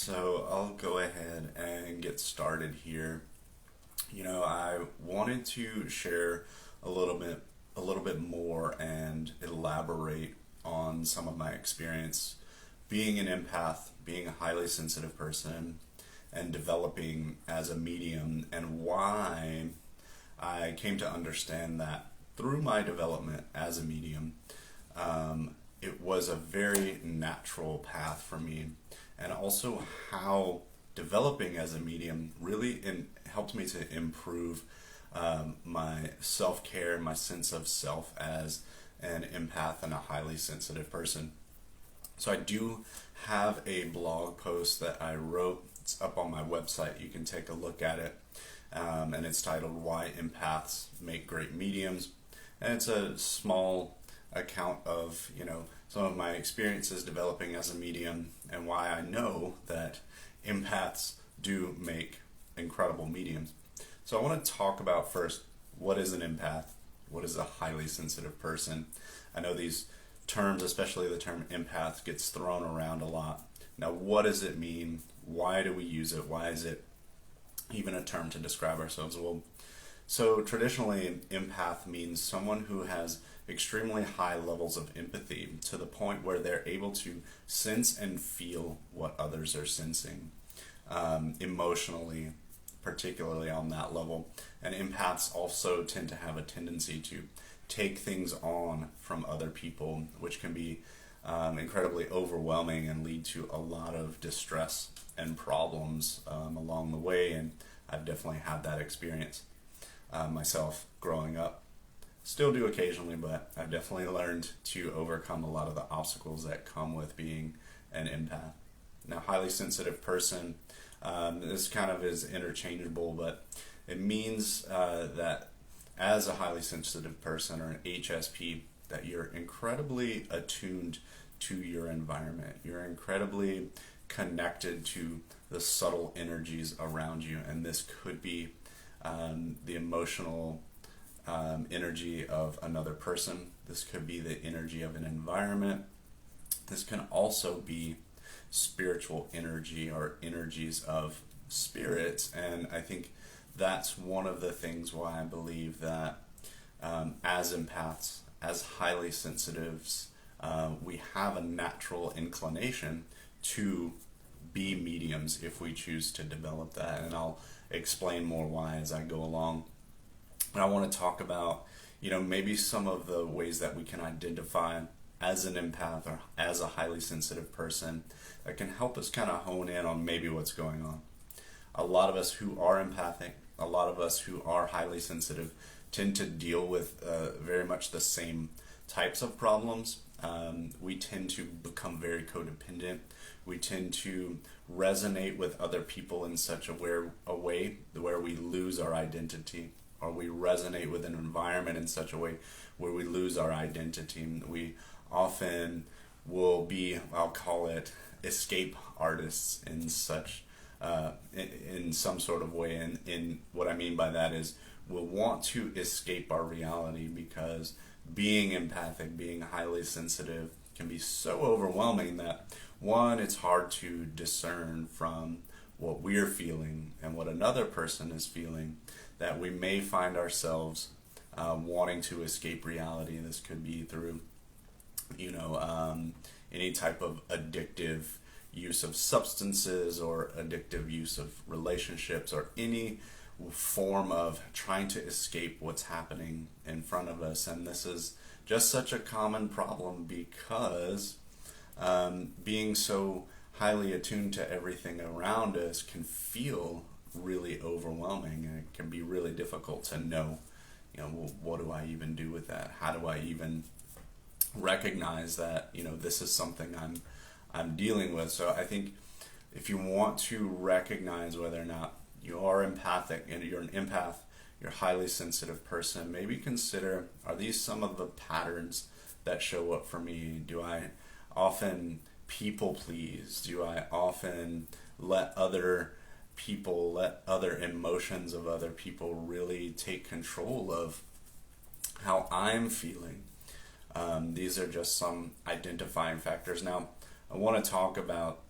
So I'll go ahead and get started here. I wanted to share a little bit more and elaborate on some of my experience being an empath, being a highly sensitive person, and developing as a medium, and why I came to understand that through my development as a medium, it was a very natural path for me, and also how developing as a medium really helped me to improve my self care, my sense of self as an empath and a highly sensitive person. So I do have a blog post that I wrote. It's up on my website. You can take a look at it. And it's titled Why Empaths Make Great Mediums. And it's a small account of, some of my experiences developing as a medium and why I know that empaths do make incredible mediums. So I want to talk about first, what is an empath? What is a highly sensitive person? I know these terms, especially the term empath, gets thrown around a lot. Now, what does it mean? Why do we use it? Why is it even a term to describe ourselves? Well, so traditionally, empath means someone who has extremely high levels of empathy to the point where they're able to sense and feel what others are sensing, emotionally, particularly on that level. And empaths also tend to have a tendency to take things on from other people, which can be incredibly overwhelming and lead to a lot of distress and problems along the way. And I've definitely had that experience myself growing up. Still do occasionally, but I've definitely learned to overcome a lot of the obstacles that come with being an empath. Now, highly sensitive person, this kind of is interchangeable, but it means that as a highly sensitive person, or an HSP, that you're incredibly attuned to your environment. You're incredibly connected to the subtle energies around you, and this could be the emotional energy of another person. This could be the energy of an environment. This can also be spiritual energy or energies of spirits, and I think that's one of the things why I believe that as empaths, as highly sensitives, we have a natural inclination to be mediums if we choose to develop that, and I'll explain more why as I go along. And I want to talk about, maybe some of the ways that we can identify as an empath or as a highly sensitive person that can help us kind of hone in on maybe what's going on. A lot of us who are empathic, a lot of us who are highly sensitive, tend to deal with very much the same types of problems. We tend to become very codependent. We tend to resonate with other people in such a way where we lose our identity, or we resonate with an environment in such a way where we lose our identity. We often will be, I'll call it, escape artists in such in some sort of way. And in what I mean by that is we'll want to escape our reality, because being empathic, being highly sensitive, can be so overwhelming that, one, it's hard to discern from what we're feeling and what another person is feeling, that we may find ourselves wanting to escape reality. This could be through, any type of addictive use of substances, or addictive use of relationships, or any form of trying to escape what's happening in front of us. And this is just such a common problem, because being so highly attuned to everything around us can feel really overwhelming, and it can be really difficult to know, well, what do I even do with that? How do I even recognize that, this is something I'm dealing with? So I think if you want to recognize whether or not you are empathic and you're an empath, you're a highly sensitive person, maybe consider, are these some of the patterns that show up for me? Do I often people please? Do I often let other emotions of other people really take control of how I'm feeling? These are just some identifying factors. Now, I want to talk about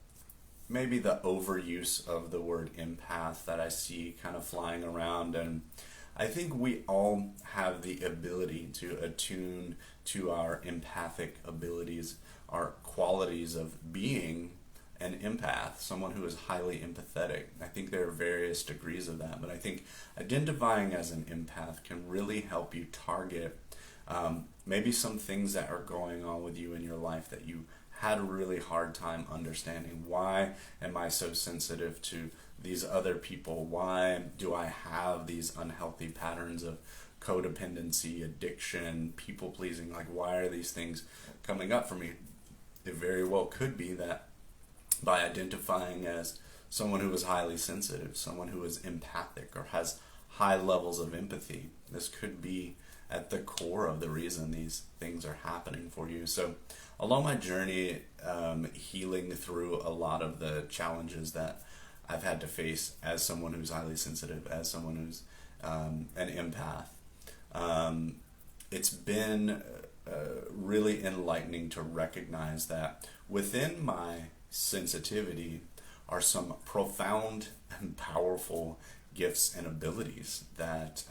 maybe the overuse of the word empath that I see kind of flying around. And I think we all have the ability to attune to our empathic abilities, our qualities of being an empath, someone who is highly empathetic. I think there are various degrees of that, but I think identifying as an empath can really help you target maybe some things that are going on with you in your life that you had a really hard time understanding. Why am I so sensitive to these other people? Why do I have these unhealthy patterns of codependency, addiction, people pleasing? Like, why are these things coming up for me? It very well could be that by identifying as someone who is highly sensitive, someone who is empathic or has high levels of empathy, this could be at the core of the reason these things are happening for you. So along my journey, healing through a lot of the challenges that I've had to face as someone who's highly sensitive, as someone who's an empath, it's been really enlightening to recognize that within my sensitivity are some profound and powerful gifts and abilities that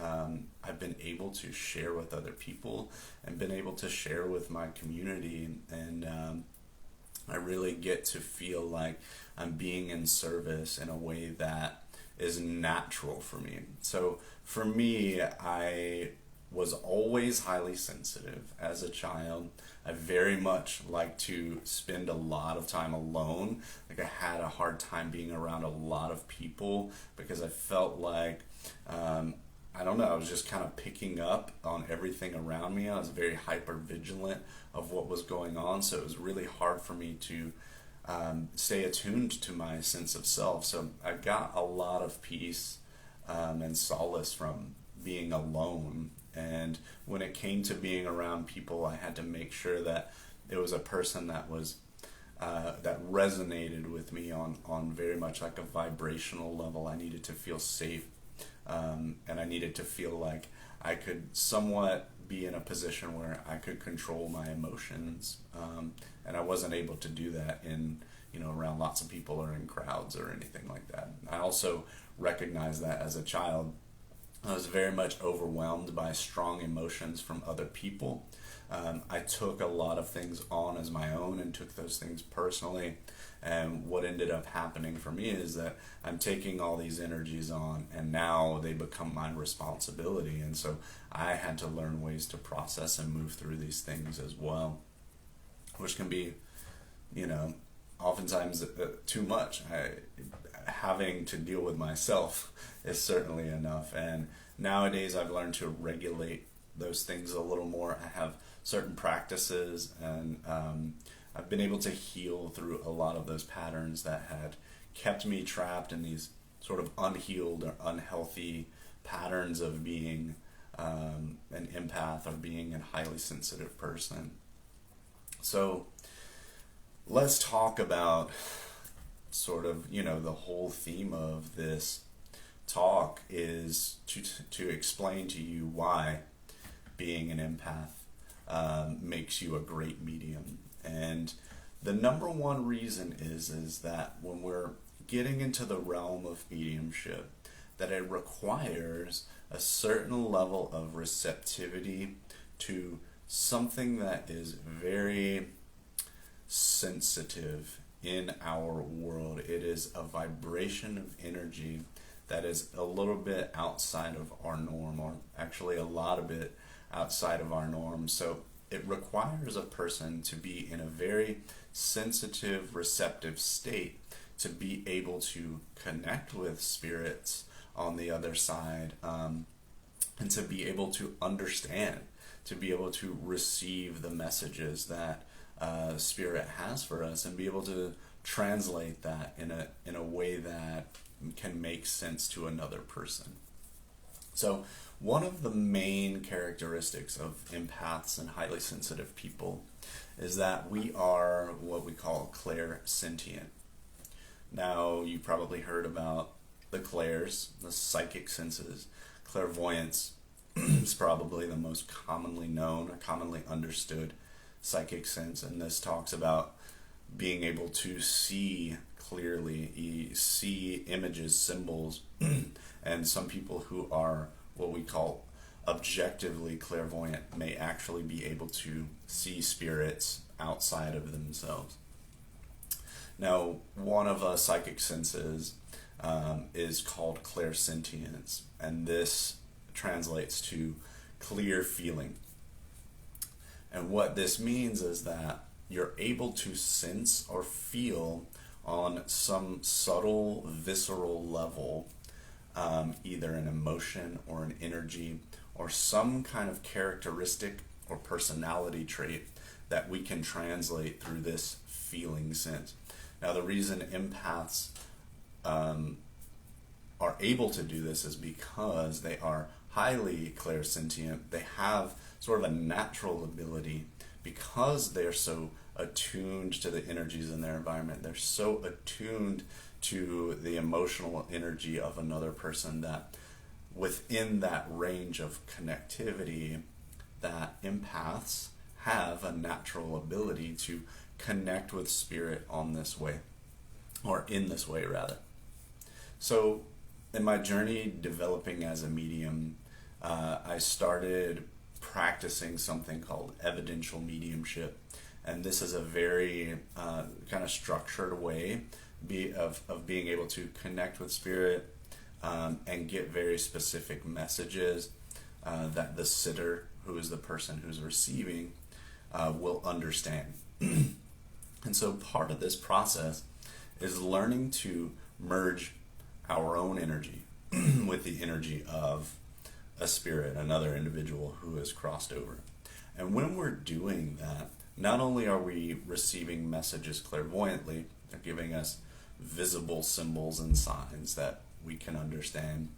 I've been able to share with other people and been able to share with my community, and I really get to feel like I'm being in service in a way that is natural for me. So for me, I was always highly sensitive as a child. I very much like to spend a lot of time alone. Like, I had a hard time being around a lot of people because I felt like, I don't know, I was just kind of picking up on everything around me. I was very hyper vigilant of what was going on, so it was really hard for me to stay attuned to my sense of self. So I got a lot of peace and solace from being alone. And when it came to being around people, I had to make sure that it was a person that was that resonated with me on very much like a vibrational level. I needed to feel safe, and I needed to feel like I could somewhat be in a position where I could control my emotions, and I wasn't able to do that in around lots of people or in crowds or anything like that. I also recognized that as a child I was very much overwhelmed by strong emotions from other people. I took a lot of things on as my own and took those things personally. And what ended up happening for me is that I'm taking all these energies on and now they become my responsibility. And so I had to learn ways to process and move through these things as well, which can be, oftentimes too much. Having to deal with myself is certainly enough. And nowadays I've learned to regulate those things a little more. I have certain practices, and I've been able to heal through a lot of those patterns that had kept me trapped in these sort of unhealed or unhealthy patterns of being an empath or being a highly sensitive person. So let's talk about sort of, the whole theme of this talk is to explain to you why being an empath makes you a great medium. And the number one reason is that when we're getting into the realm of mediumship, that it requires a certain level of receptivity to something that is very sensitive in our world. It is a vibration of energy that is a little bit outside of our norm, or actually a lot of it outside of our norm. So it requires a person to be in a very sensitive, receptive state to be able to connect with spirits on the other side, and to be able to understand, to be able to receive the messages that Spirit has for us, and be able to translate that in a way that can make sense to another person. So one of the main characteristics of empaths and highly sensitive people is that we are what we call clairsentient. Now, you probably heard about the clairs, the psychic senses. Clairvoyance is probably the most commonly known or commonly understood psychic sense, and this talks about being able to see clearly, see images, symbols, and some people who are what we call objectively clairvoyant may actually be able to see spirits outside of themselves. Now, one of us psychic senses is called clairsentience, and this translates to clear feeling. And what this means is that you're able to sense or feel on some subtle, visceral level, either an emotion or an energy or some kind of characteristic or personality trait that we can translate through this feeling sense. Now, the reason empaths are able to do this is because they are highly clairsentient. They have sort of a natural ability because they're so attuned to the energies in their environment. They're so attuned to the emotional energy of another person that within that range of connectivity, that empaths have a natural ability to connect with spirit on this way, or in this way rather. So in my journey developing as a medium, I started practicing something called evidential mediumship, and this is a very kind of structured way of being able to connect with spirit and get very specific messages that the sitter, who is the person who's receiving, will understand. And so part of this process is learning to merge our own energy with the energy of a spirit, another individual who has crossed over. And when we're doing that, not only are we receiving messages clairvoyantly, they're giving us visible symbols and signs that we can understand,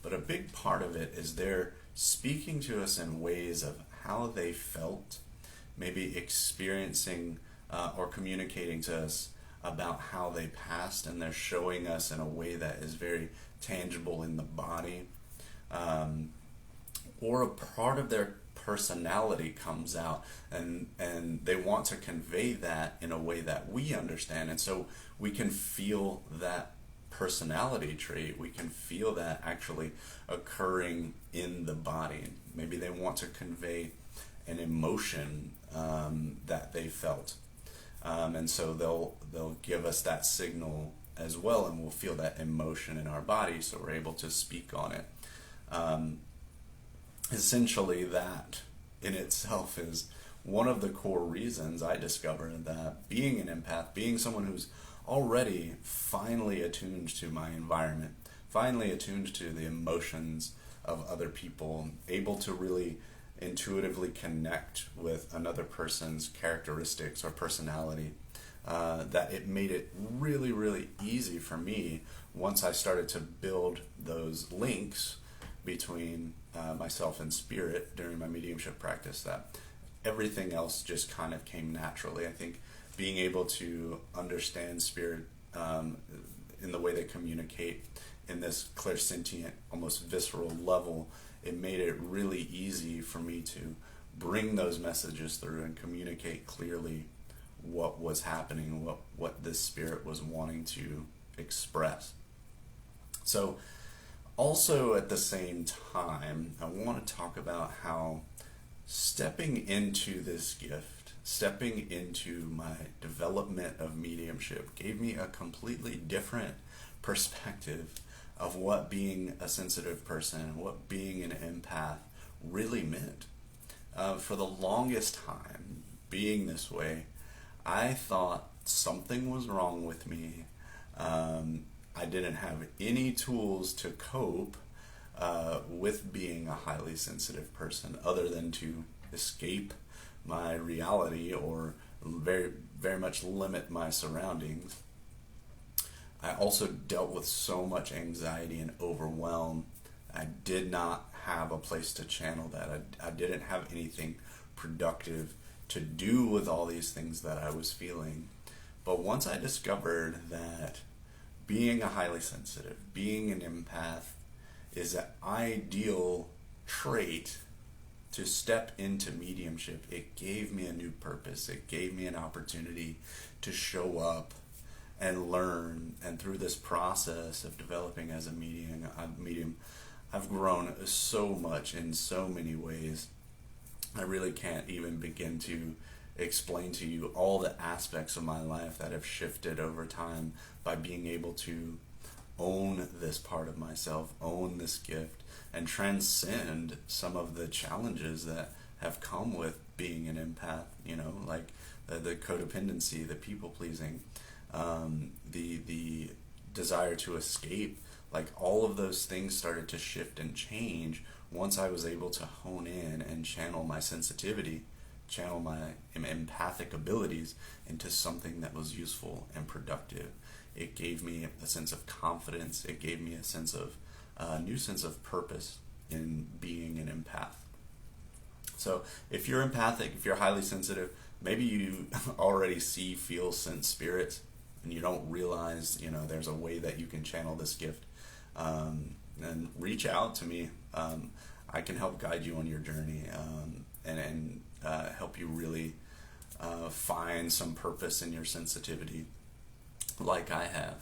but a big part of it is they're speaking to us in ways of how they felt, maybe experiencing or communicating to us about how they passed, and they're showing us in a way that is very tangible in the body, or a part of their personality comes out, and they want to convey that in a way that we understand, and so we can feel that personality trait, we can feel that actually occurring in the body. Maybe they want to convey an emotion that they felt, and so they'll give us that signal as well, and we'll feel that emotion in our body, so we're able to speak on it. Essentially, that in itself is one of the core reasons I discovered that being an empath, being someone who's already finely attuned to my environment, finely attuned to the emotions of other people, able to really intuitively connect with another person's characteristics or personality, that it made it really, really easy for me once I started to build those links between myself and spirit during my mediumship practice, that everything else just kind of came naturally. I think being able to understand spirit in the way they communicate in this clairsentient, almost visceral level, it made it really easy for me to bring those messages through and communicate clearly what was happening, what this spirit was wanting to express. So also at the same time, I want to talk about how stepping into this gift, stepping into my development of mediumship, gave me a completely different perspective of what being a sensitive person, what being an empath really meant. For the longest time, being this way, I thought something was wrong with me. I didn't have any tools to cope with being a highly sensitive person other than to escape my reality or very, very much limit my surroundings. I also dealt with so much anxiety and overwhelm. I did not have a place to channel that. I didn't have anything productive to do with all these things that I was feeling. But once I discovered that being a highly sensitive, being an empath, is an ideal trait to step into mediumship, it gave me a new purpose. It gave me an opportunity to show up and learn. And through this process of developing as a medium, I've grown so much in so many ways. I really can't even begin to explain to you all the aspects of my life that have shifted over time by being able to own this part of myself, own this gift, and transcend some of the challenges that have come with being an empath, like the codependency, the people pleasing, the desire to escape. Like all of those things started to shift and change once I was able to hone in and channel my sensitivity, channel my empathic abilities into something that was useful and productive. It gave me a sense of confidence. It gave me a new sense of purpose in being an empath. So if you're empathic, if you're highly sensitive, maybe you already see, feel, sense spirits, and you don't realize, there's a way that you can channel this gift. And reach out to me. I can help guide you on your journey, and help you really find some purpose in your sensitivity, like I have.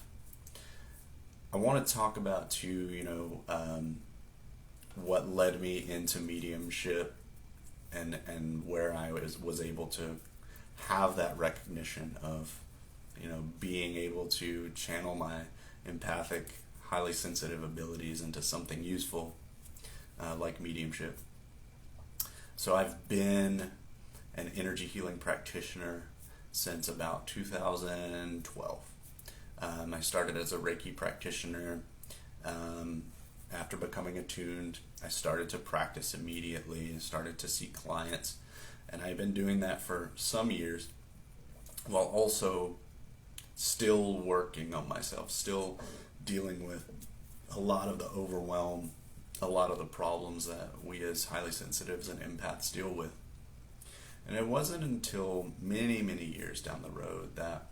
I want to talk about too, what led me into mediumship, and where I was able to have that recognition of, being able to channel my empathic, highly sensitive abilities into something useful, like mediumship. So I've been an energy healing practitioner since about 2012. I started as a Reiki practitioner. After becoming attuned, I started to practice immediately and started to see clients. And I've been doing that for some years, while also still working on myself, still dealing with a lot of the overwhelm, a lot of the problems that we as highly sensitives and empaths deal with. And it wasn't until many, many years down the road that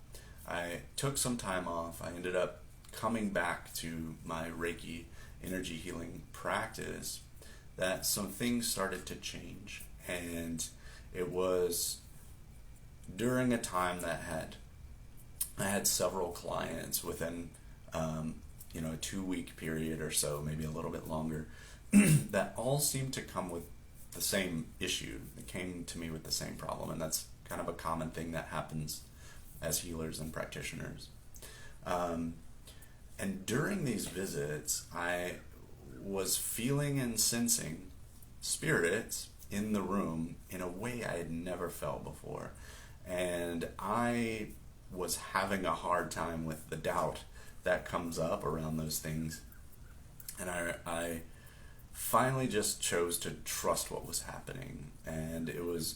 I took some time off. I ended up coming back to my Reiki energy healing practice, that some things started to change. And it was during a time that I had several clients within a 2-week period or so, maybe a little bit longer, that all seemed to come with the same issue. They came to me with the same problem, and that's kind of a common thing that happens as healers and practitioners. And during these visits, I was feeling and sensing spirits in the room in a way I had never felt before. And I was having a hard time with the doubt that comes up around those things. And I finally just chose to trust what was happening. And it was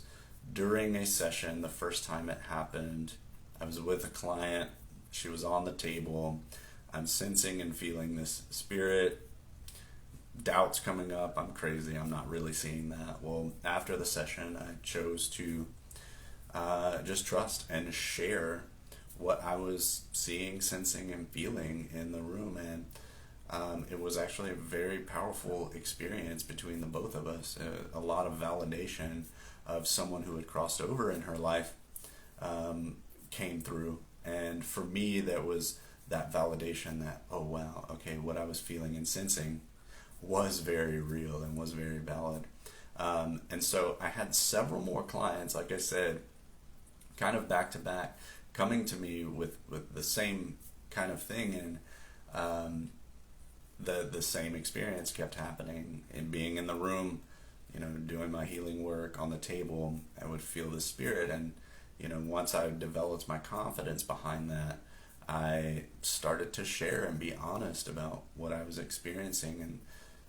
during a session, the first time it happened, I was with a client. She was on the table. I'm sensing and feeling this spirit. Doubts coming up. I'm crazy. I'm not really seeing that. Well, after the session, I chose to just trust and share what I was seeing, sensing, and feeling in the room. And it was actually a very powerful experience between the both of us. A lot of validation of someone who had crossed over in her life came through. And for me, that was that validation that, oh wow, okay, what I was feeling and sensing was very real and was very valid. And so I had several more clients, like I said, kind of back to back, coming to me with the same kind of thing. And the same experience kept happening. And being in the room, doing my healing work on the table, I would feel the spirit. And once I developed my confidence behind that, I started to share and be honest about what I was experiencing, and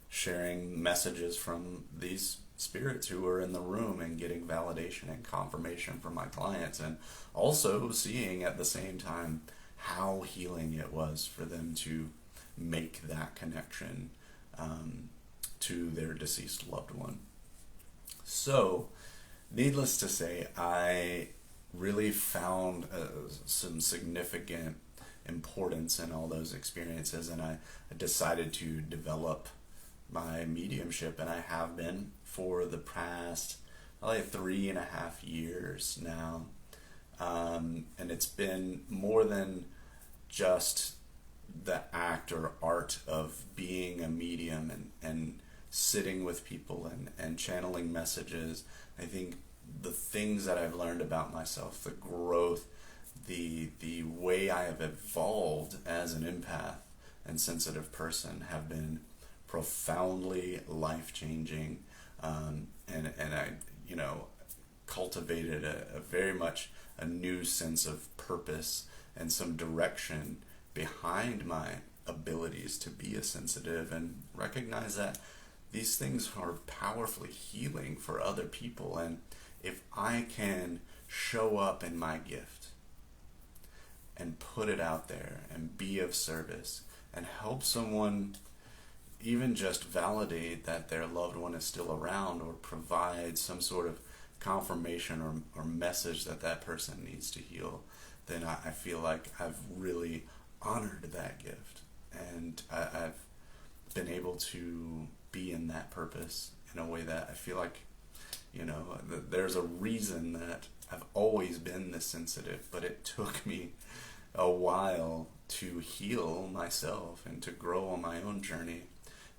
sharing messages from these spirits who were in the room, and getting validation and confirmation from my clients, and also seeing at the same time how healing it was for them to make that connection to their deceased loved one. So, needless to say, I really found some significant importance in all those experiences, and I decided to develop my mediumship, and I have been for the past probably 3.5 years now. And it's been more than just the act or art of being a medium and sitting with people and channeling messages. I think the things that I've learned about myself, the growth, the way I have evolved as an empath and sensitive person have been profoundly life-changing, and I cultivated a very much a new sense of purpose and some direction behind my abilities to be a sensitive, and recognize that these things are powerfully healing for other people. And if I can show up in my gift and put it out there and be of service and help someone even just validate that their loved one is still around, or provide some sort of confirmation or message that that person needs to heal, then I feel like I've really honored that gift, and I've been able to be in that purpose in a way that I feel like, there's a reason that I've always been this sensitive, but it took me a while to heal myself and to grow on my own journey,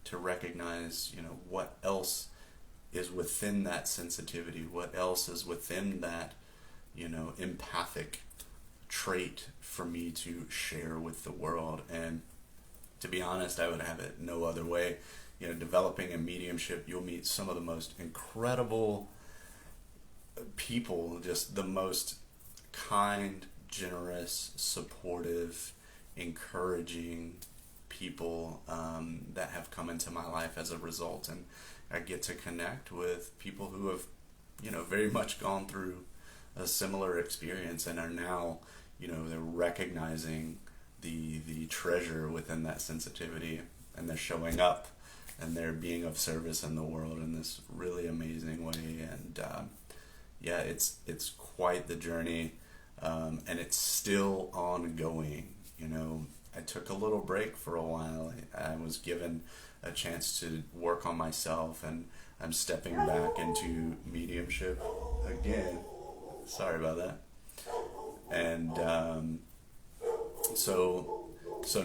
to recognize, what else is within that sensitivity, what else is within that, empathic trait for me to share with the world. And to be honest, I would have it no other way. Developing a mediumship, you'll meet some of the most incredible people, just the most kind, generous, supportive, encouraging people that have come into my life as a result. And I get to connect with people who have, very much gone through a similar experience and are now, they're recognizing the treasure within that sensitivity, and they're showing up and they're being of service in the world in this really amazing way. And it's quite the journey, and it's still ongoing. I took a little break for a while. I was given a chance to work on myself, and I'm stepping back into mediumship again. Sorry about that. And so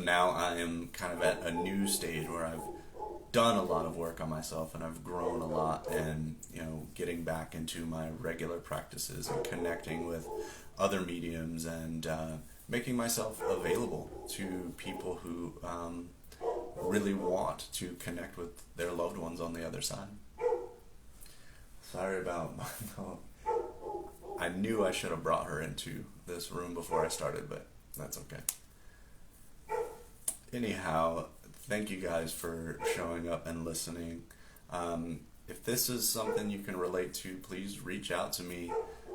now I am kind of at a new stage where I've done a lot of work on myself and I've grown a lot, and getting back into my regular practices and connecting with other mediums, and making myself available to people who really want to connect with their loved ones on the other side. Sorry about my phone. I knew I should have brought her into this room before I started, but that's okay. Anyhow, thank you guys for showing up and listening. If this is something you can relate to, please reach out to me.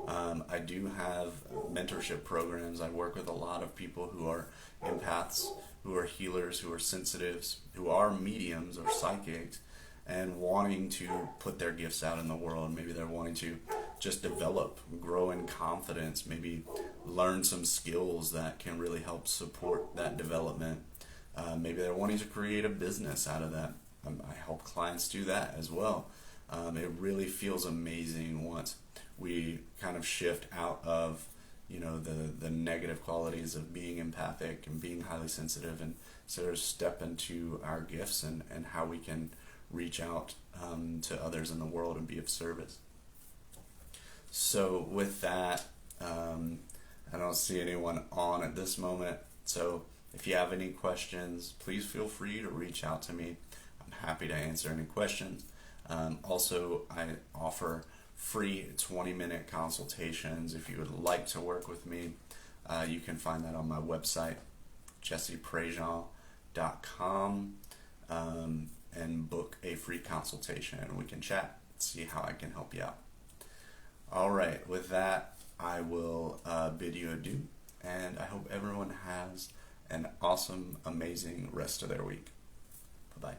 I do have mentorship programs. I work with a lot of people who are empaths, who are healers, who are sensitives, who are mediums or psychics, and wanting to put their gifts out in the world. Maybe they're wanting to just develop, grow in confidence, maybe learn some skills that can really help support that development. Maybe they're wanting to create a business out of that. I help clients do that as well. It really feels amazing once we kind of shift out of the negative qualities of being empathic and being highly sensitive, and sort of step into our gifts and how we can reach out to others in the world and be of service. So with that, I don't see anyone on at this moment, so if you have any questions, please feel free to reach out to me. I'm happy to answer any questions. Also, I offer free 20-minute consultations. If you would like to work with me, you can find that on my website, jesseprejean.com, and book a free consultation, and we can chat, see how I can help you out. All right, with that, I will bid you adieu, and I hope everyone has an awesome, amazing rest of their week. Bye-bye.